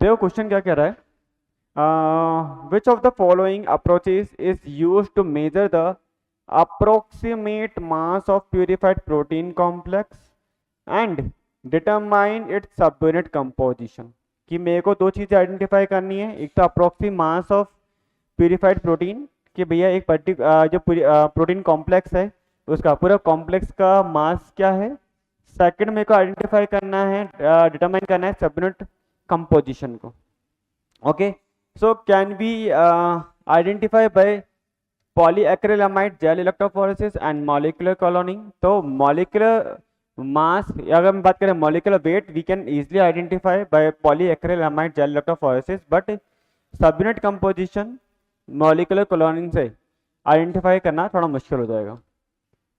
देखो क्वेश्चन क्या कह रहा है, which of the following approaches is used to measure the approximate mass of purified protein complex and determine its subunit composition। कि मेरे को दो चीजें आइडेंटिफाई करनी है, एक तो approximate mass of purified protein कि भैया एक जो प्रोटीन कॉम्प्लेक्स है उसका पूरा कॉम्प्लेक्स का मास क्या है। सेकंड मेरे को आइडेंटिफाई करना है, डिटरमाइन करना है सबयूनिट कंपोजिशन को। Okay, so can be identify by polyacrylamide gel electrophoresis and molecular cloning. तो मॉलिक्यूलर मास, अगर हम बात करें molecular weight, we can easily identify by polyacrylamide gel electrophoresis, but subunit composition molecular cloning से identify करना थोड़ा मुश्किल हो जाएगा,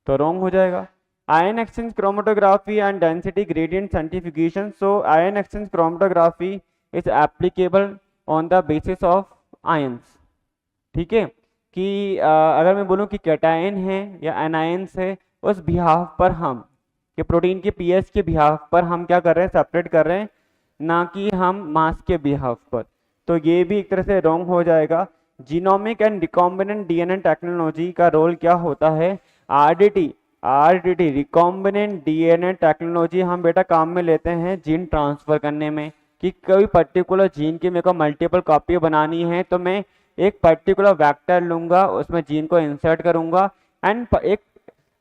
तो रॉन्ग हो जाएगा। Ion exchange chromatography and density gradient centrifugation. So ion exchange chromatography is applicable on the basis of ions. ठीक है, कि अगर मैं बोलूँ कि कैटायन है या एनायंस है, उस बिहाफ पर हम कि प्रोटीन के पीएच के बिहाफ पर हम क्या कर रहे हैं, सेपरेट कर रहे हैं, ना कि हम मास के बिहाफ पर। तो ये भी एक तरह से रॉन्ग हो जाएगा। Genomic and recombinant DNA technology का रोल क्या होता है, आरडीटी रिकॉम्बिनेंट डीएनए टेक्नोलॉजी हम बेटा काम में लेते हैं जीन ट्रांसफर करने में, कि कोई पर्टिकुलर जीन की मेरे को मल्टीपल कॉपी बनानी है तो मैं एक पर्टिकुलर वेक्टर लूंगा, उसमें जीन को इंसर्ट करूंगा एंड एक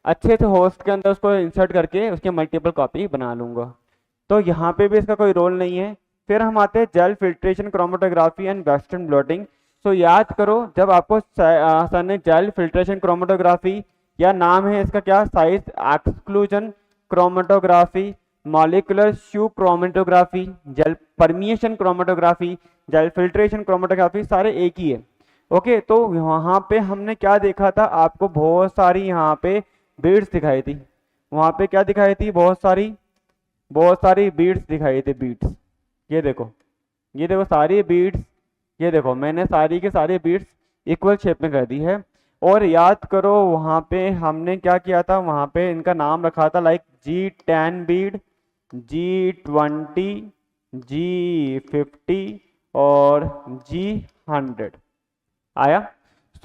अच्छे से होस्ट के अंदर उसको इंसर्ट करके उसके मल्टीपल कॉपी बना लूंगा। तो यहाँ पे भी इसका कोई रोल नहीं है। फिर हम आते हैं gel filtration chromatography and western blotting. So याद करो, जब आपको सर ने जेल फिल्ट्रेशन क्रोमेटोग्राफी, या नाम है इसका क्या, size exclusion chromatography, molecular sieve chromatography, gel permeation chromatography, gel filtration chromatography, सारे एक ही है। ओके, तो वहां पे हमने क्या देखा था, आपको बहुत सारी यहाँ पे बीड्स दिखाई थी। वहां पे क्या दिखाई थी, बहुत सारी बीड्स दिखाई थी, बीड्स। ये देखो, ये देखो सारी बीड्स, ये देखो मैंने सारी के सारी बीड्स इक्वल शेप में कर दी है। और याद करो वहां पे हमने क्या किया था, वहां पे इनका नाम रखा था like G10 Beed, G20, G50 और G100 आया।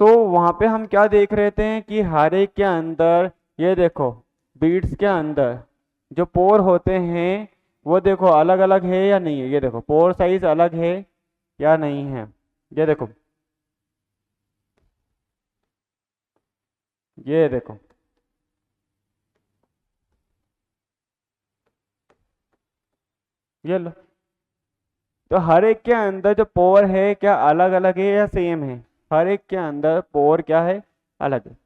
तो वहां पे हम क्या देख रहे थे कि हर एक के अंदर, ये देखो बीड्स के अंदर जो पोर होते हैं वो देखो अलग अलग है या नहीं है। ये देखो पोर साइज अलग है या नहीं है, ये देखो, ये देखो, ये लो। तो हर एक के अंदर जो पोर है क्या अलग अलग है या सेम है, हर एक के अंदर पोर क्या है, अलग है।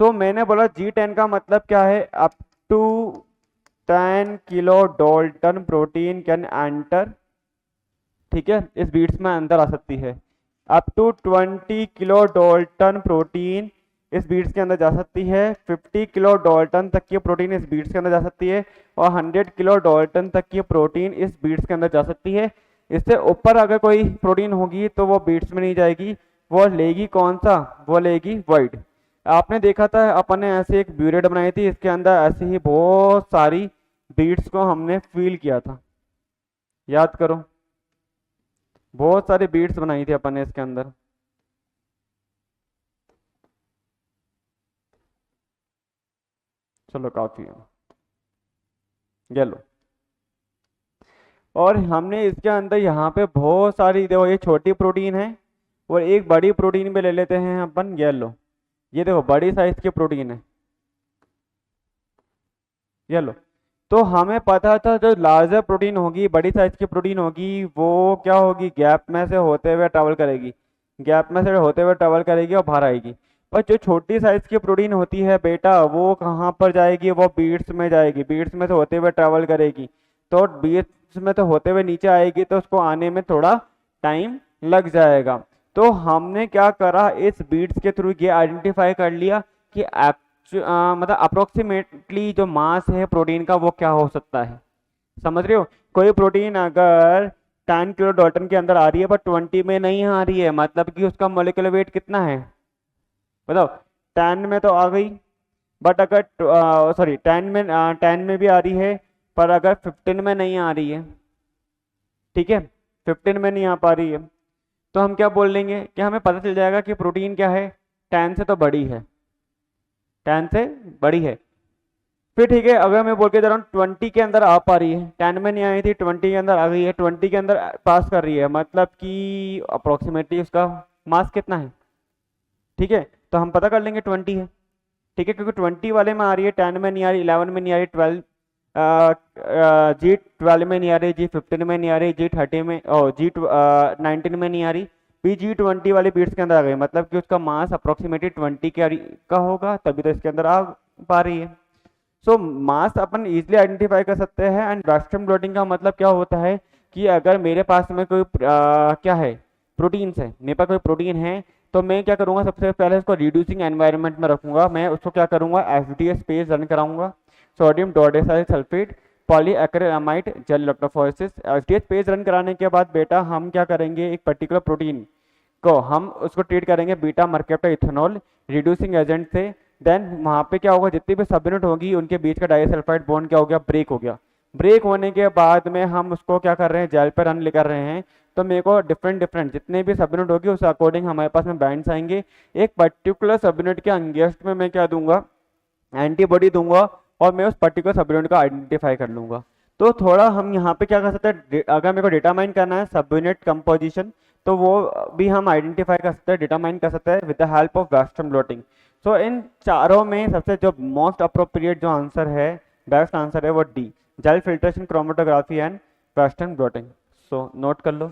सो मैंने बोला G10 का मतलब क्या है, up to 10 kilo dalton protein can enter. ठीक है, इस बीट्स में अंदर आ सकती है। Up to 20 kilo dalton protein इस बीट्स के अंदर जा सकती है। 50 किलो डाल्टन तक की प्रोटीन इस बीट्स के अंदर जा सकती है, और 100 किलो डाल्टन तक की प्रोटीन इस बीट्स के अंदर जा सकती है। इससे ऊपर अगर कोई प्रोटीन होगी तो वो बीट्स में नहीं जाएगी, वो लेगी कौन सा, वो लेगी वॉइड। आपने देखा था अपन ने ऐसे एक ब्यूरेट बनाई थी, इसके अंदर ऐसे ही बहुत सारी बीट्स को हमने फील किया था, याद करो, बहुत सारी बीट्स बनाई थी अपन ने इसके अंदर। चलो काफी है, ये लो। और हमने इसके अंदर यहाँ पे बहुत सारी, देखो ये छोटी प्रोटीन है और एक बड़ी प्रोटीन भी ले लेते हैं अपन, ये लो, ये देखो बड़ी साइज की प्रोटीन है, ये लो। तो हमें पता था जो लार्जर प्रोटीन होगी, बड़ी साइज की प्रोटीन होगी, वो क्या होगी, गैप में से होते हुए ट्रेवल करेगी, गैप में से होते हुए ट्रेवल करेगी और बाहर आएगी। पर जो छोटी साइज की प्रोटीन होती है बेटा, वो कहाँ पर जाएगी, वो बीड्स में जाएगी, बीड्स में से होते हुए ट्रेवल करेगी। तो बीड्स में से होते हुए नीचे आएगी तो उसको आने में थोड़ा टाइम लग जाएगा। तो हमने क्या करा, इस बीड्स के थ्रू ये आइडेंटिफाई कर लिया कि मतलब अप्रोक्सीमेटली जो मास है प्रोटीन का वो क्या हो सकता है। समझ रहे हो, कोई प्रोटीन अगर 10 किलो डाल्टन के अंदर आ रही है पर 20 में नहीं आ रही है, मतलब कि उसका मोलिकुलर वेट कितना है बताओ, 10 में तो आ गई, बट अगर सॉरी 10 में भी आ रही है, पर अगर 15 में नहीं आ रही है, ठीक है, 15 में नहीं आ पा रही है, तो हम क्या बोल लेंगे कि हमें पता चल जाएगा कि प्रोटीन क्या है, 10 से तो बड़ी है, 10 से बड़ी है। फिर ठीक है, अगर मैं बोल के जा रहा हूँ 20 के अंदर आ पा रही है, 10 में नहीं आई थी, 20 के अंदर आ गई है, 20 के अंदर पास कर रही है, मतलब कि अप्रोक्सीमेटली उसका मास कितना है। ठीक है, तो हम पता कर लेंगे 20 है। ठीक है, क्योंकि 20 वाले में आ रही है, 10 में नहीं आ रही, 11 में नहीं आ रही, 12 जी 12 में नहीं आ रही, जी 15 में नहीं आ रही, जी 30 में, ओ जी 19 में नहीं आ रही, पी जी 20 वाले बीट्स के अंदर आ गई, मतलब कि उसका मास अप्रोक्सीमेटली 20 का होगा, तभी तो इसके अंदर आ पा रही है। सो मास अपन इजीली आइडेंटिफाई कर सकते हैं। एंड वेस्टर्न ब्लोटिंग का मतलब क्या होता है कि अगर मेरे पास में कोई क्या है, प्रोटीन्स है, मेरे पास कोई प्रोटीन है, तो मैं क्या करूंगा, सबसे पहले उसको रिड्यूसिंग एनवायरनमेंट में रखूंगा, मैं उसको क्या करूंगा, एफडीएस पेज रन कराऊंगा, sodium dodecyl sulphate polyacrylamide gel electrophoresis. SDS PAGE run कराने के बाद बेटा हम क्या करेंगे, एक पर्टिकुलर प्रोटीन को हम उसको ट्रीट करेंगे बीटा मर्केप्टा इथेनॉल रिड्यूसिंग एजेंट से। देन वहाँ पे क्या होगा, जितनी भी सब यूनिट होगी उनके बीच का डाइसल्फाइड बॉन्ड क्या हो गया, ब्रेक हो गया। ब्रेक होने के बाद में हम उसको क्या कर रहे हैं, जेल पे रन कर रहे हैं, तो मेरे को डिफरेंट डिफरेंट जितने भी सब यूनिट होगी उस अकॉर्डिंग हमारे पास में बैंड्स आएंगे। एक पर्टिकुलर सब यूनिट के अगेंस्ट में मैं क्या दूंगा, एंटीबॉडी दूंगा, और मैं उस पर्टिकुलर सब यूनिट को आइडेंटिफाई कर लूंगा। तो थोड़ा हम यहाँ पे क्या कर सकते हैं, अगर मेरे को डिटरमाइन करना है सब यूनिट कंपोजिशन, तो वो भी हम आइडेंटिफाई कर सकते हैं, डिटरमाइन कर सकते हैं with the help of western blotting. So इन चारों में सबसे जो मोस्ट अप्रोप्रिएट जो आंसर है, बेस्ट आंसर है वो D, gel filtration chromatography and western blotting. So note कर लो।